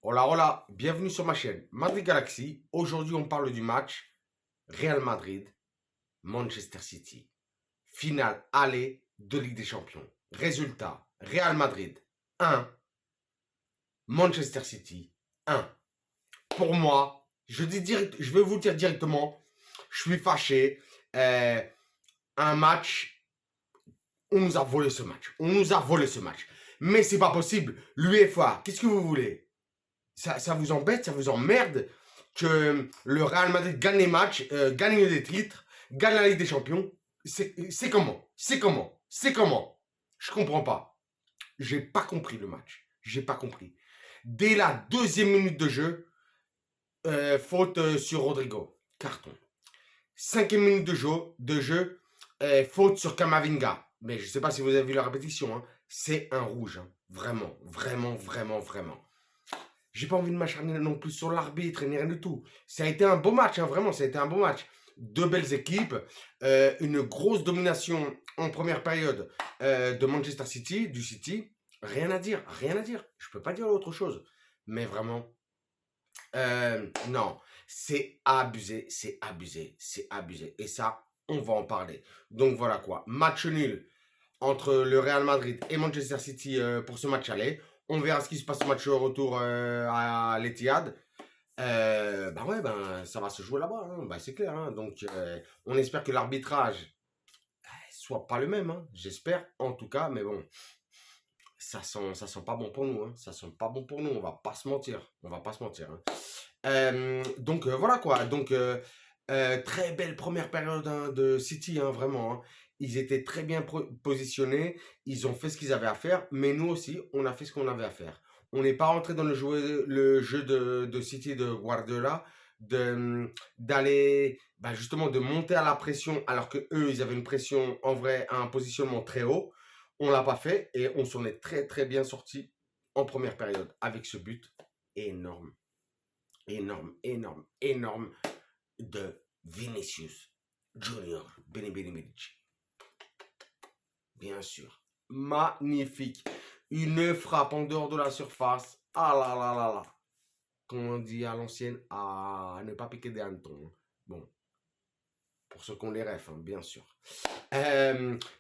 Hola, hola, bienvenue sur ma chaîne Madrid Galaxy. Aujourd'hui, on parle du match Real Madrid-Manchester City. Finale aller de Ligue des Champions. Résultat, Real Madrid 1, Manchester City 1. Pour moi, je vais vous dire directement, je suis fâché. Un match, on nous a volé ce match. On nous a volé ce match. Mais c'est pas possible. L'UEFA, qu'est-ce que vous voulez? Ça vous embête, ça vous emmerde que le Real Madrid gagne les matchs, gagne des titres, gagne la Ligue des Champions. C'est comment? C'est comment? C'est comment? Je comprends pas. J'ai pas compris le match. J'ai pas compris. Dès la deuxième minute de jeu, faute sur Rodrigo. Carton. Cinquième minute de jeu, faute sur Kamavinga. Mais je sais pas si vous avez vu la répétition. Hein. C'est un rouge. Hein. Vraiment, vraiment, vraiment, vraiment. J'ai pas envie de m'acharner non plus sur l'arbitre ni rien du tout. Ça a été un beau match, hein, vraiment, ça a été un beau match. Deux belles équipes, une grosse domination en première période de Manchester City, du City. Rien à dire, rien à dire. Je peux pas dire autre chose. Mais vraiment, non, c'est abusé, c'est abusé, c'est abusé. Et ça, on va en parler. Donc voilà quoi, match nul entre le Real Madrid et Manchester City pour ce match aller. On verra ce qui se passe au match retour à l'Etihad. Bah ouais, ben ça va se jouer là-bas, hein. Bah, c'est clair. Hein. Donc on espère que l'arbitrage soit pas le même. Hein. J'espère en tout cas, mais bon, ça sent pas bon pour nous. Hein. Ça sent pas bon pour nous. On va pas se mentir. On va pas se mentir. Hein. Donc voilà quoi. Donc très belle première période hein, de City, hein, vraiment. Hein. Ils étaient très bien positionnés, ils ont fait ce qu'ils avaient à faire, mais nous aussi, on a fait ce qu'on avait à faire. On n'est pas rentré dans le jeu de City de Guardiola, d'aller bah, justement de monter à la pression alors que eux ils avaient une pression en vrai un positionnement très haut. On l'a pas fait et on s'en est très très bien sorti en première période avec ce but énorme, énorme, énorme, énorme de Vinicius Junior Benedict. Bien sûr. Magnifique. Une frappe en dehors de la surface. Ah là là là là. Comme on dit à l'ancienne, à ne pas piquer des hannetons. Bon, pour ceux qui ont les refs, hein, bien sûr.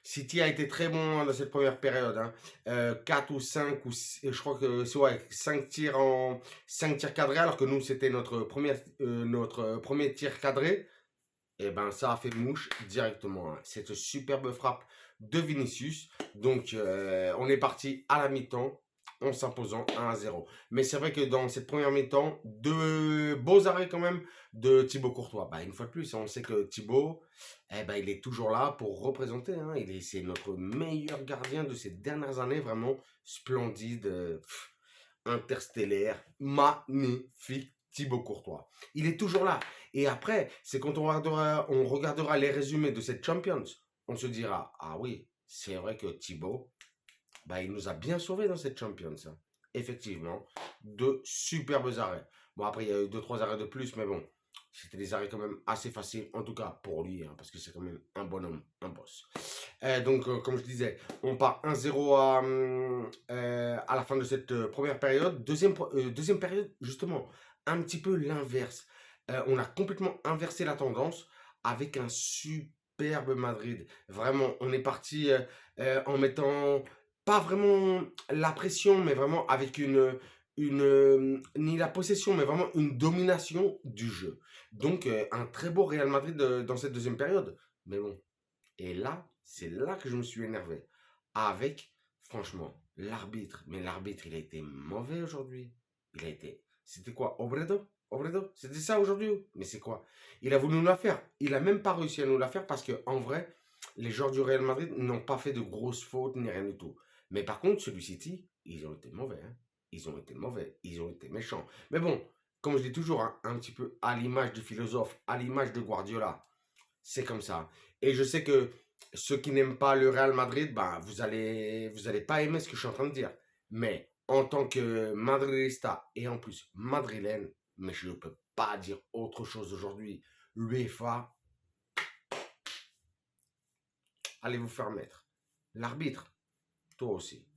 City a été très bon dans cette première période. Hein. 4 ou 5, ou 6, je crois que c'est ouais, 5 tirs cadrés, alors que nous, c'était notre premier tir cadré. Et ben ça a fait mouche directement. Hein. Cette superbe frappe de Vinicius. Donc on est parti à la mi-temps en s'imposant 1-0. Mais c'est vrai que dans cette première mi-temps, deux beaux arrêts quand même de Thibaut Courtois. Bah, une fois de plus, on sait que Thibaut, eh ben, il est toujours là pour représenter. Hein. C'est notre meilleur gardien de ces dernières années. Vraiment splendide, interstellaire, magnifique Thibaut Courtois. Il est toujours là. Et après, c'est quand on regardera les résumés de cette Champions, on se dira, ah oui, c'est vrai que Thibaut, bah, il nous a bien sauvés dans cette Champions. Hein. Effectivement, de superbes arrêts. Bon, après, il y a eu 2-3 arrêts de plus, mais bon, c'était des arrêts quand même assez faciles, en tout cas pour lui, hein, parce que c'est quand même un bonhomme, un boss. Donc, comme je disais, on part 1-0 à la fin de cette première période. Deuxième période, justement, un petit peu l'inverse. On a complètement inversé la tendance avec un superbe Madrid. Vraiment, on est parti en mettant pas vraiment la pression, mais vraiment avec ni la possession, mais vraiment une domination du jeu. Donc, un très beau Real Madrid dans cette deuxième période. Mais bon, et là, c'est là que je me suis énervé. Avec, franchement, l'arbitre. Mais l'arbitre, il a été mauvais aujourd'hui. Il a été. C'était quoi? Obredo? Obredo? C'était ça aujourd'hui? Mais c'est quoi? Il a voulu nous la faire. Il a même pas réussi à nous la faire parce que, en vrai, les joueurs du Real Madrid n'ont pas fait de grosses fautes ni rien du tout. Mais par contre, celui City, ils ont été mauvais. Hein. Ils ont été mauvais. Ils ont été méchants. Mais bon, comme je dis toujours, hein, un petit peu à l'image du philosophe, à l'image de Guardiola. C'est comme ça. Et je sais que ceux qui n'aiment pas le Real Madrid, bah, vous allez pas aimer ce que je suis en train de dire. Mais en tant que madridista et en plus madrilène, mais je ne peux pas dire autre chose aujourd'hui. l'UEFA, allez vous faire mettre. L'arbitre, toi aussi,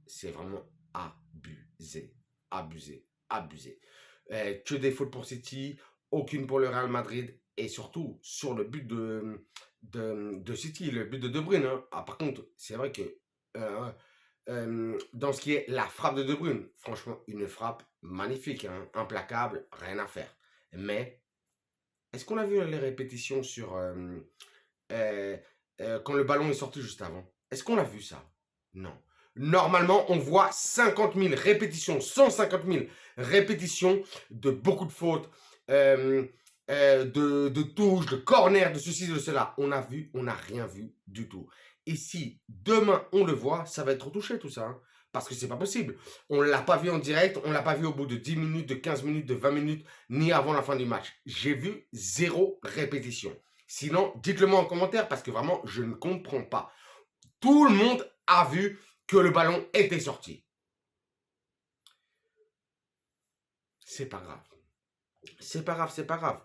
c'est vraiment abusé, abusé, abusé. Que des fautes pour City, aucune pour le Real Madrid. Et surtout, sur le but de City, le but de De Bruyne. Hein. Ah, par contre, c'est vrai que dans ce qui est la frappe de De Bruyne, franchement, une frappe magnifique, hein, implacable, rien à faire. Mais, est-ce qu'on a vu les répétitions sur euh, quand le ballon est sorti juste avant? Est-ce qu'on a vu ça? Non. Normalement, on voit 50 000 répétitions, 150 000 répétitions de beaucoup de fautes, de touches, de corners, de ceci, de cela. On n'a rien vu du tout. Et si demain on le voit, ça va être retouché tout ça. Hein, parce que c'est pas possible. On ne l'a pas vu en direct, on ne l'a pas vu au bout de 10 minutes, de 15 minutes, de 20 minutes, ni avant la fin du match. J'ai vu 0 répétition. Sinon, dites-le moi en commentaire parce que vraiment, je ne comprends pas. Tout le monde a vu que le ballon était sorti. C'est pas grave. C'est pas grave, c'est pas grave.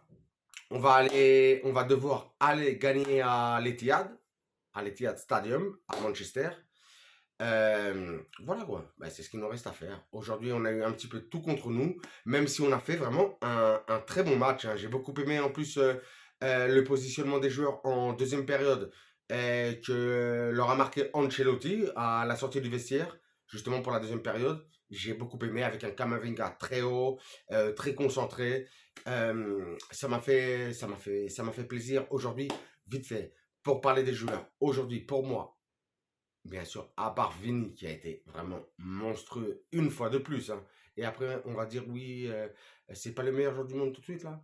On va devoir aller gagner à l'Etihad Stadium, à Manchester. Voilà quoi, bah, c'est ce qu'il nous reste à faire. Aujourd'hui, on a eu un petit peu tout contre nous, même si on a fait vraiment un très bon match. Hein. J'ai beaucoup aimé en plus le positionnement des joueurs en deuxième période que leur a marqué Ancelotti à la sortie du vestiaire, justement pour la deuxième période. J'ai beaucoup aimé avec un Camavinga très haut, très concentré. Ça m'a fait plaisir aujourd'hui, vite fait, pour parler des joueurs. Aujourd'hui, pour moi, bien sûr, à part Vini qui a été vraiment monstrueux une fois de plus. Hein. Et après, on va dire oui, c'est pas le meilleur joueur du monde tout de suite là.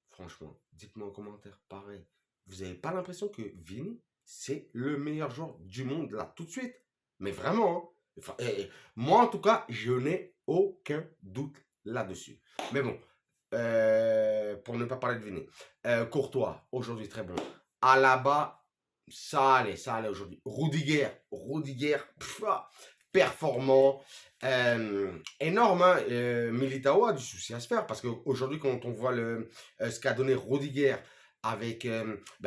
Franchement, dites-moi en commentaire, pareil. Vous n'avez pas l'impression que Vini, c'est le meilleur joueur du monde là tout de suite? Mais vraiment, hein. Enfin, moi en tout cas, je n'ai aucun doute là-dessus. Mais bon, pour ne pas parler de Vini. Courtois, aujourd'hui très bon. Alaba, ça allait aujourd'hui. Rudiger, performant, énorme. Hein. Militao a du souci à se faire parce qu'aujourd'hui, quand on voit ce qu'a donné Rudiger avec,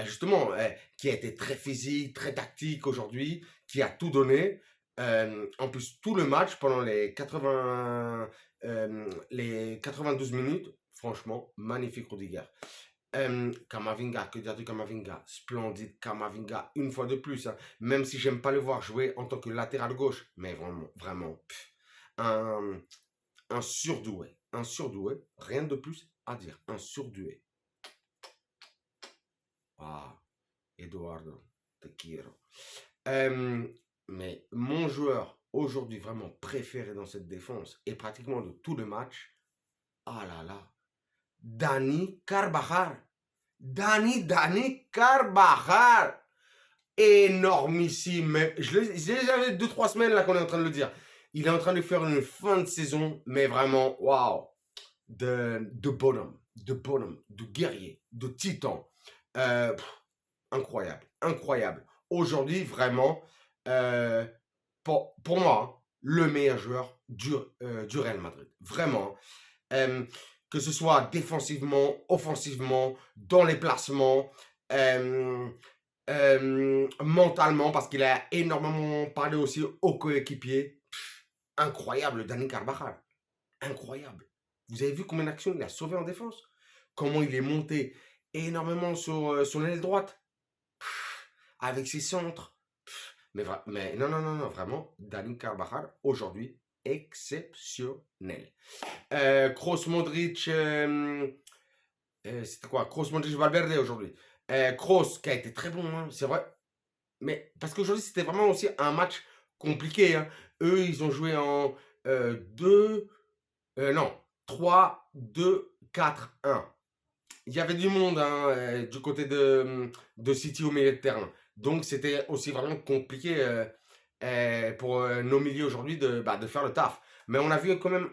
justement, qui a été très physique, très tactique aujourd'hui, qui a tout donné. En plus, tout le match pendant les 92 minutes, franchement, magnifique Rudiger. Camavinga, que dire de Camavinga? Splendide Camavinga, une fois de plus. Hein. Même si j'aime pas le voir jouer en tant que latéral gauche, mais vraiment, un surdoué. Un surdoué, rien de plus à dire. Un surdoué. Ah, Eduardo, te quiero. Mais mon joueur aujourd'hui vraiment préféré dans cette défense et pratiquement de tout le match, ah là là, Dani Carvajal. Dani Carvajal. Énormissime. Je les avais 2-3 semaines là qu'on est en train de le dire. Il est en train de faire une fin de saison, mais vraiment, waouh, de bonhomme, de guerrier, de titan. Incroyable. Aujourd'hui, vraiment, pour moi, le meilleur joueur du Real Madrid. Vraiment. Que ce soit défensivement, offensivement, dans les placements, mentalement, parce qu'il a énormément parlé aussi aux coéquipiers. Incroyable, Dani Carvajal. Incroyable. Vous avez vu combien d'actions il a sauvé en défense? Comment il est monté énormément sur l'aile droite? Avec ses centres. Mais non, vraiment, Dani Carvajal, aujourd'hui, exceptionnel. Kroos Modric, c'était quoi? Kroos Modric Valverde aujourd'hui. Kroos qui a été très bon, hein, c'est vrai. Mais parce qu'aujourd'hui, c'était vraiment aussi un match compliqué. Hein. Eux, ils ont joué en 3, 2, 4, 1. Il y avait du monde hein, du côté de City au milieu de terrain. Donc, c'était aussi vraiment compliqué pour nos milieux aujourd'hui de faire le taf. Mais on a vu quand même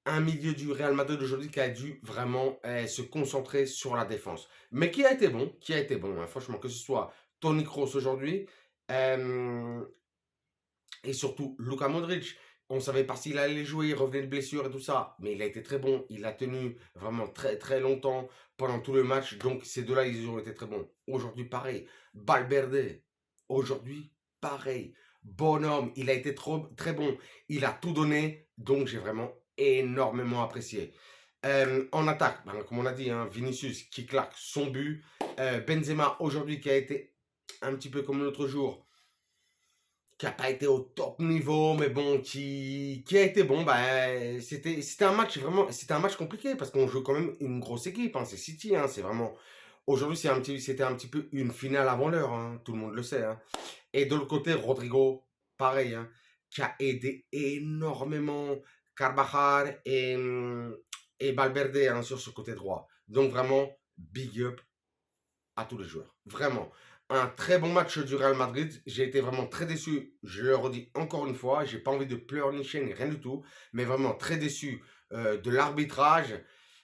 un milieu du Real Madrid aujourd'hui qui a dû vraiment se concentrer sur la défense. Mais qui a été bon, hein, franchement, que ce soit Toni Kroos aujourd'hui et surtout Luka Modric. On ne savait pas s'il allait jouer, il revenait de blessure et tout ça, mais il a été très bon. Il a tenu vraiment très très longtemps pendant tout le match. Donc ces deux-là, ils ont été très bons. Aujourd'hui, pareil. Valverde, aujourd'hui, pareil. bonhomme, il a été très bon. Il a tout donné, donc j'ai vraiment énormément apprécié. En attaque, ben, comme on a dit, hein, Vinicius qui claque son but. Benzema aujourd'hui qui a été un petit peu comme l'autre jour, qui n'a pas été au top niveau, mais bon, qui a été bon. Ben, c'était un match vraiment, c'était un match compliqué parce qu'on joue quand même une grosse équipe. Hein, c'est City, hein, c'est vraiment. Aujourd'hui, c'était un petit peu une finale avant l'heure, hein, tout le monde le sait. Hein. Et de l'autre côté, Rodrigo, pareil, hein, qui a aidé énormément Carvajal et Valverde, hein, sur ce côté droit. Donc vraiment, big up à tous les joueurs. Vraiment. Un très bon match du Real Madrid. J'ai été vraiment très déçu. Je le redis encore une fois. J'ai pas envie de pleurnicher ni rien du tout. Mais vraiment très déçu de l'arbitrage.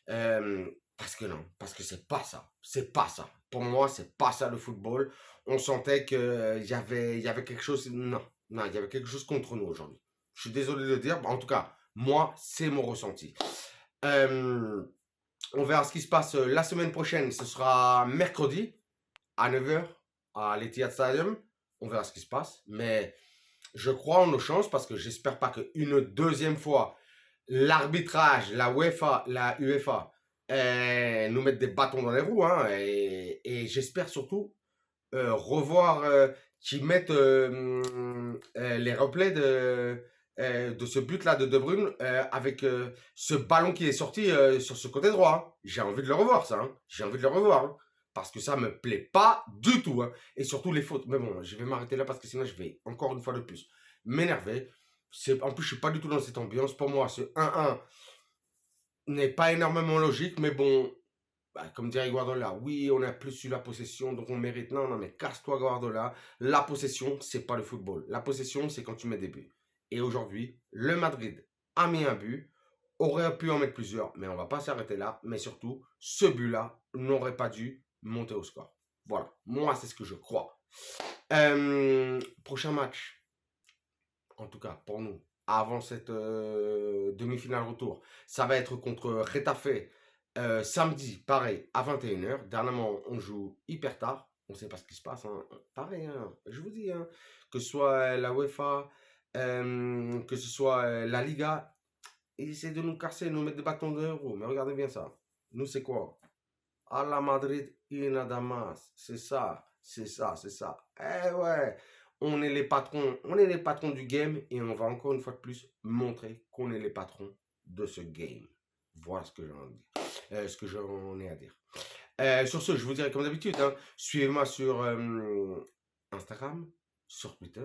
Parce que non. Parce que c'est pas ça. C'est pas ça. Pour moi, c'est pas ça le football. On sentait qu'il y avait quelque chose. Non. Non, il y avait quelque chose contre nous aujourd'hui. Je suis désolé de le dire. En tout cas, moi, c'est mon ressenti. On verra ce qui se passe la semaine prochaine. Ce sera mercredi à 9h à l'Etihad Stadium. On verra ce qui se passe. Mais je crois en nos chances parce que j'espère pas qu'une deuxième fois, l'arbitrage, la UEFA, nous mettent des bâtons dans les roues. Hein, et j'espère surtout revoir, qu'ils mettent les replays de ce but-là de De Bruyne avec ce ballon qui est sorti sur ce côté droit. Hein. J'ai envie de le revoir, ça. Hein. J'ai envie de le revoir. Hein. Parce que ça me plaît pas du tout. Hein. Et surtout les fautes. Mais bon, je vais m'arrêter là parce que sinon je vais, encore une fois de plus, m'énerver. En plus, je suis pas du tout dans cette ambiance. Pour moi, ce 1-1 n'est pas énormément logique. Mais bon, bah, comme dirait Guardiola, oui, on a plus eu la possession, donc on mérite. Non, non, mais casse-toi, Guardiola. La possession, c'est pas le football. La possession, c'est quand tu mets des buts. Et aujourd'hui, le Madrid a mis un but, aurait pu en mettre plusieurs, mais on va pas s'arrêter là. Mais surtout, ce but-là n'aurait pas dû monter au score. Voilà, moi, c'est ce que je crois. Prochain match, en tout cas pour nous, avant cette demi-finale retour, ça va être contre Retafe. Samedi, pareil, à 21h. Dernièrement, on joue hyper tard. On ne sait pas ce qui se passe. Hein. Pareil, hein, je vous dis, hein, que ce soit la UEFA, que ce soit la Liga, ils essaient de nous casser, nous mettre des bâtons de héros. Mais regardez bien ça. Nous, c'est quoi? À la Madrid y nada más. C'est ça, c'est ça, c'est ça. Eh ouais, on est les patrons. On est les patrons du game et on va encore une fois de plus montrer qu'on est les patrons de ce game. Voilà ce que j'en dis. Ce que j'en ai à dire. Sur ce, je vous dirai comme d'habitude, hein, suivez-moi sur Instagram, sur Twitter,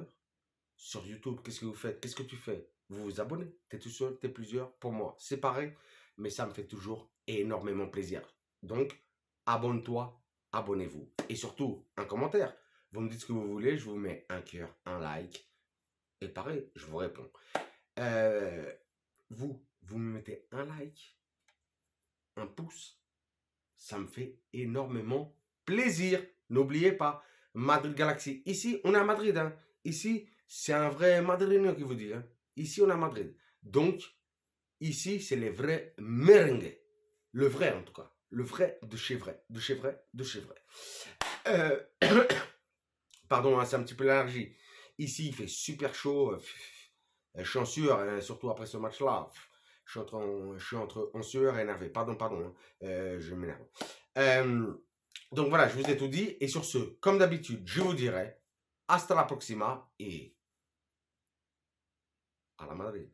sur YouTube. Qu'est-ce que vous faites? Qu'est-ce que tu fais? Vous vous abonnez? T'es tout seul, t'es plusieurs? Pour moi, c'est pareil, mais ça me fait toujours énormément plaisir. Donc, abonne-toi, abonnez-vous. Et surtout, un commentaire. Vous me dites ce que vous voulez, je vous mets un cœur, un like. Et pareil, je vous réponds. Vous me mettez un like, un pouce. Ça me fait énormément plaisir. N'oubliez pas, Madrid Galaxy. Ici, on est à Madrid. Hein. Ici, c'est un vrai madrilène qui vous dit. Hein. Ici, on est à Madrid. Donc, ici, c'est les vrais merengues. Le vrai, en tout cas. Le vrai de chez vrai. De chez vrai, de chez vrai. Pardon, hein, c'est un petit peu l'allergie. Ici, il fait super chaud. Je suis en sueur, hein, surtout après ce match-là. Je suis en sueur et énervé. Pardon. Hein, je m'énerve. Donc voilà, je vous ai tout dit. Et sur ce, comme d'habitude, je vous dirai hasta la próxima et à la Madrid.